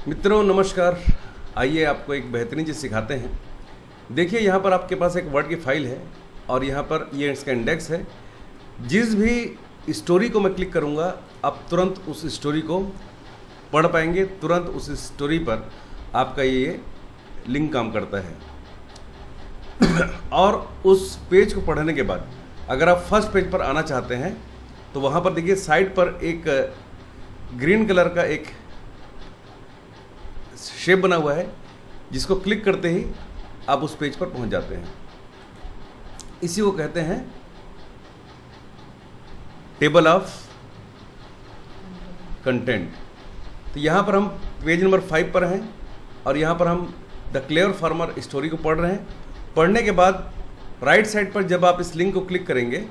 मित्रों नमस्कार। आइए आपको एक बेहतरीन चीज़ सिखाते हैं। देखिए यहाँ पर आपके पास एक वर्ड की फाइल है और यहाँ पर ये इसका इंडेक्स है। जिस भी स्टोरी को मैं क्लिक करूँगा आप तुरंत उस स्टोरी को पढ़ पाएंगे, तुरंत उस स्टोरी पर आपका ये लिंक काम करता है। और उस पेज को पढ़ने के बाद अगर आप फर्स्ट पेज पर आना चाहते हैं तो वहाँ पर देखिए साइड पर एक ग्रीन कलर का एक शेप बना हुआ है, जिसको क्लिक करते ही आप उस पेज पर पहुंच जाते हैं। इसी को कहते हैं टेबल ऑफ कंटेंट। तो यहाँ पर हम पेज नंबर 5 पर हैं और यहाँ पर हम द क्लेवर फार्मर स्टोरी को पढ़ रहे हैं। पढ़ने के बाद राइट साइड पर जब आप इस लिंक को क्लिक करेंगे,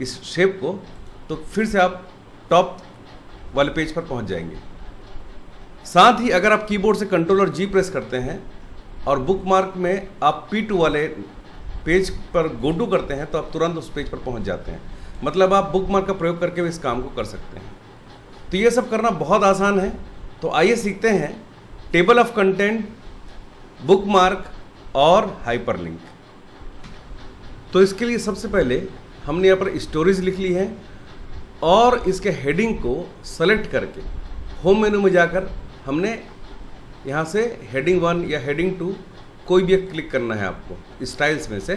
इस शेप को, तो फिर से आप टॉप वाले पेज पर पहुँच जाएंगे। साथ ही अगर आप कीबोर्ड से कंट्रोल और जी प्रेस करते हैं और बुकमार्क में आप P2 वाले पेज पर गो टू करते हैं तो आप तुरंत उस पेज पर पहुंच जाते हैं। मतलब आप बुकमार्क का प्रयोग करके भी इस काम को कर सकते हैं। तो ये सब करना बहुत आसान है। तो आइए सीखते हैं टेबल ऑफ कंटेंट, बुकमार्क और हाइपरलिंक। तो इसके लिए सबसे पहले हमने यहाँ पर स्टोरीज लिख ली है और इसके हेडिंग को सेलेक्ट करके होम मेनू में जाकर हमने यहाँ से हेडिंग 1 या हेडिंग 2 कोई भी एक क्लिक करना है आपको स्टाइल्स में से।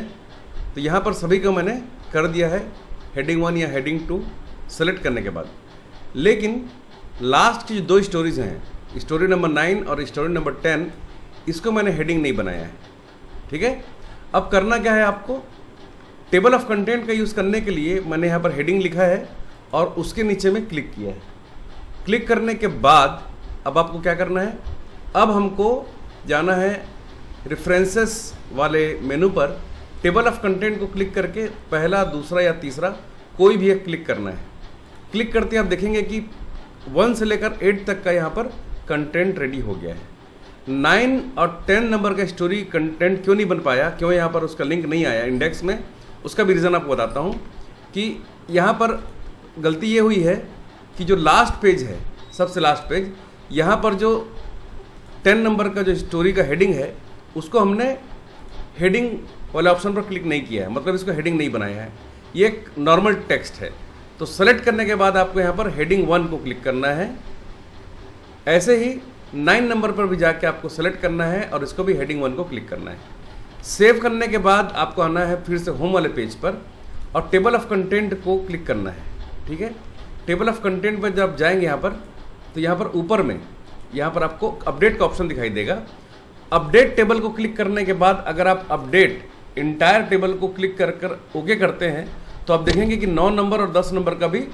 तो यहाँ पर सभी को मैंने कर दिया है हेडिंग 1 या हेडिंग 2 सेलेक्ट करने के बाद। लेकिन लास्ट की जो 2 स्टोरीज हैं, स्टोरी नंबर 9 और स्टोरी नंबर 10, इसको मैंने हेडिंग नहीं बनाया है। ठीक है, अब करना क्या है आपको, टेबल ऑफ कंटेंट का यूज़ करने के लिए मैंने यहाँ पर हेडिंग लिखा है और उसके नीचे में क्लिक किया है। क्लिक करने के बाद अब आपको क्या करना है, अब हमको जाना है रेफरेंसेस वाले मेनू पर। टेबल ऑफ कंटेंट को क्लिक करके पहला, दूसरा या तीसरा कोई भी एक क्लिक करना है। क्लिक करते ही आप देखेंगे कि 1 से लेकर 8 तक का यहाँ पर कंटेंट रेडी हो गया है। 9 और 10 नंबर का स्टोरी कंटेंट क्यों नहीं बन पाया, क्यों यहाँ पर उसका लिंक नहीं आया इंडेक्स में, उसका भी रीज़न आपको बताता हूँ। कि यहाँ पर गलती ये हुई है कि जो लास्ट पेज है, सबसे लास्ट पेज, यहाँ पर जो 10 नंबर का जो स्टोरी का हेडिंग है उसको हमने हेडिंग वाले ऑप्शन पर क्लिक नहीं किया है, मतलब इसको हेडिंग नहीं बनाया है। ये एक नॉर्मल टेक्स्ट है। तो सेलेक्ट करने के बाद आपको यहाँ पर हेडिंग 1 को क्लिक करना है। ऐसे ही 9 नंबर पर भी जाके आपको सेलेक्ट करना है और इसको भी हेडिंग 1 को क्लिक करना है। सेव करने के बाद आपको आना है फिर से होम वाले पेज पर और टेबल ऑफ कंटेंट को क्लिक करना है। ठीक है, टेबल ऑफ कंटेंट पर जब जाएंगे यहाँ पर, तो यहाँ पर ऊपर में यहाँ पर आपको अपडेट का ऑप्शन दिखाई देगा। अपडेट टेबल को क्लिक करने के बाद अगर आप अपडेट इंटायर टेबल को क्लिक कर ओके करते हैं तो आप देखेंगे कि 9 नंबर और 10 नंबर का भी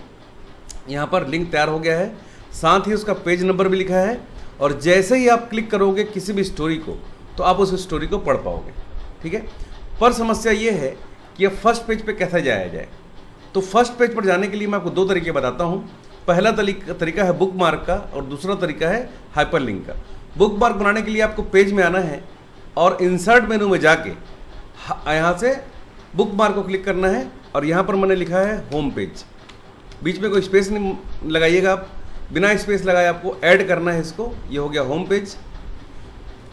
यहाँ पर लिंक तैयार हो गया है। साथ ही उसका पेज नंबर भी लिखा है और जैसे ही आप क्लिक करोगे किसी भी स्टोरी को तो आप उस स्टोरी को पढ़ पाओगे। ठीक है, पर समस्या ये है कि अब फर्स्ट पेज पे कैसे जाया जाए। तो फर्स्ट पेज पर जाने के लिए मैं आपको 2 तरीके बताता हूँ। पहला तरीका है बुकमार्क का और दूसरा तरीका है हाइपरलिंक का। बुकमार्क बनाने के लिए आपको पेज में आना है और इंसर्ट मेनू में जाके यहाँ से बुकमार्क को क्लिक करना है और यहाँ पर मैंने लिखा है होम पेज। बीच में कोई स्पेस नहीं लगाइएगा आप, बिना स्पेस लगाए आपको ऐड करना है इसको। ये हो गया होम पेज।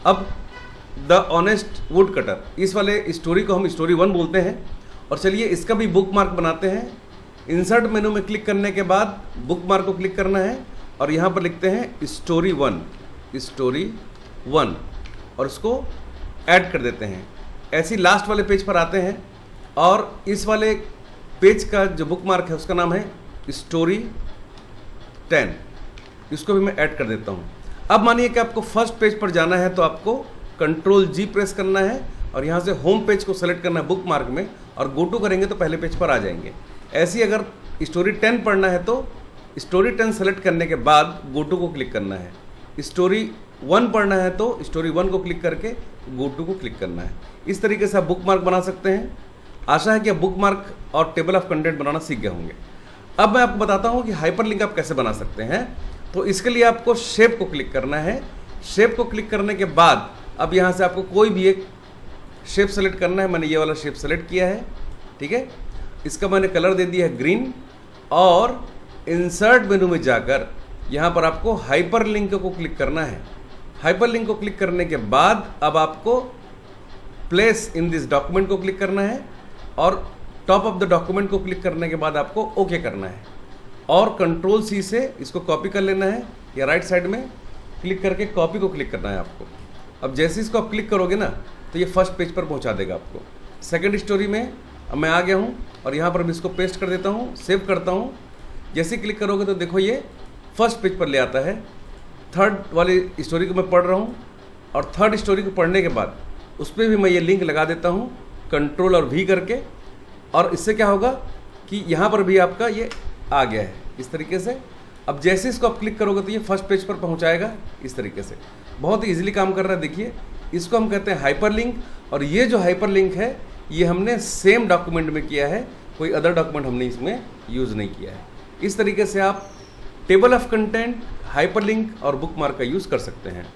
अब द ऑनेस्ट वुड कटर, इस वाले स्टोरी को हम स्टोरी 1 बोलते हैं और चलिए इसका भी बुकमार्क बनाते हैं। इंसर्ट मेनू में क्लिक करने के बाद बुकमार्क को क्लिक करना है और यहाँ पर लिखते हैं स्टोरी 1 और उसको ऐड कर देते हैं। ऐसे ही लास्ट वाले पेज पर आते हैं और इस वाले पेज का जो बुकमार्क है उसका नाम है स्टोरी 10, इसको भी मैं ऐड कर देता हूँ। अब मानिए कि आपको फर्स्ट पेज पर जाना है तो आपको कंट्रोल जी प्रेस करना है और यहाँ से होम पेज को सेलेक्ट करना है बुकमार्क में और गो टू करेंगे तो पहले पेज पर आ जाएंगे। ऐसे ही अगर स्टोरी 10 पढ़ना है तो स्टोरी 10 सेलेक्ट करने के बाद गो टू को क्लिक करना है। स्टोरी 1 पढ़ना है तो स्टोरी 1 को क्लिक करके गो टू को क्लिक करना है। इस तरीके से आप बुकमार्क बना सकते हैं। आशा है कि आप बुकमार्क और टेबल ऑफ कंटेंट बनाना सीख गए होंगे। अब मैं आपको बताता हूँ कि हाइपरलिंक आप कैसे बना सकते हैं। तो इसके लिए आपको शेप को क्लिक करना है। शेप को क्लिक करने के बाद अब यहाँ से आपको कोई भी एक शेप सेलेक्ट करना है। मैंने ये वाला शेप सेलेक्ट किया है। ठीक है, इसका मैंने कलर दे दिया है ग्रीन और इंसर्ट मेनू में जाकर यहाँ पर आपको हाइपरलिंक को क्लिक करना है। हाइपरलिंक को क्लिक करने के बाद अब आपको प्लेस इन दिस डॉक्यूमेंट को क्लिक करना है और टॉप ऑफ द डॉक्यूमेंट को क्लिक करने के बाद आपको ओके करना है और कंट्रोल सी से इसको कॉपी कर लेना है या राइट साइड में क्लिक करके कॉपी को क्लिक करना है आपको। अब जैसे इसको आप क्लिक करोगे ना तो ये फर्स्ट पेज पर पहुंचा देगा आपको। सेकंड स्टोरी में अब मैं आ गया हूँ और यहाँ पर मैं इसको पेस्ट कर देता हूँ, सेव करता हूँ। जैसे क्लिक करोगे तो देखो ये फर्स्ट पेज पर ले आता है। थर्ड वाली स्टोरी को मैं पढ़ रहा हूँ और थर्ड स्टोरी को पढ़ने के बाद उस पर भी मैं ये लिंक लगा देता हूँ कंट्रोल और वी करके, और इससे क्या होगा कि यहाँ पर भी आपका ये आ गया है इस तरीके से। अब जैसे इसको आप क्लिक करोगे तो ये फर्स्ट पेज पर पहुँचाएगा इस तरीके से। बहुत ही ईजिली काम कर रहा है। देखिए इसको हम कहते हैं हाइपरलिंक, और ये जो हाइपरलिंक है ये हमने सेम डॉक्यूमेंट में किया है, कोई अदर डॉक्यूमेंट हमने इसमें यूज़ नहीं किया है। इस तरीके से आप टेबल ऑफ कंटेंट, हाइपरलिंक और बुकमार्क का यूज़ कर सकते हैं।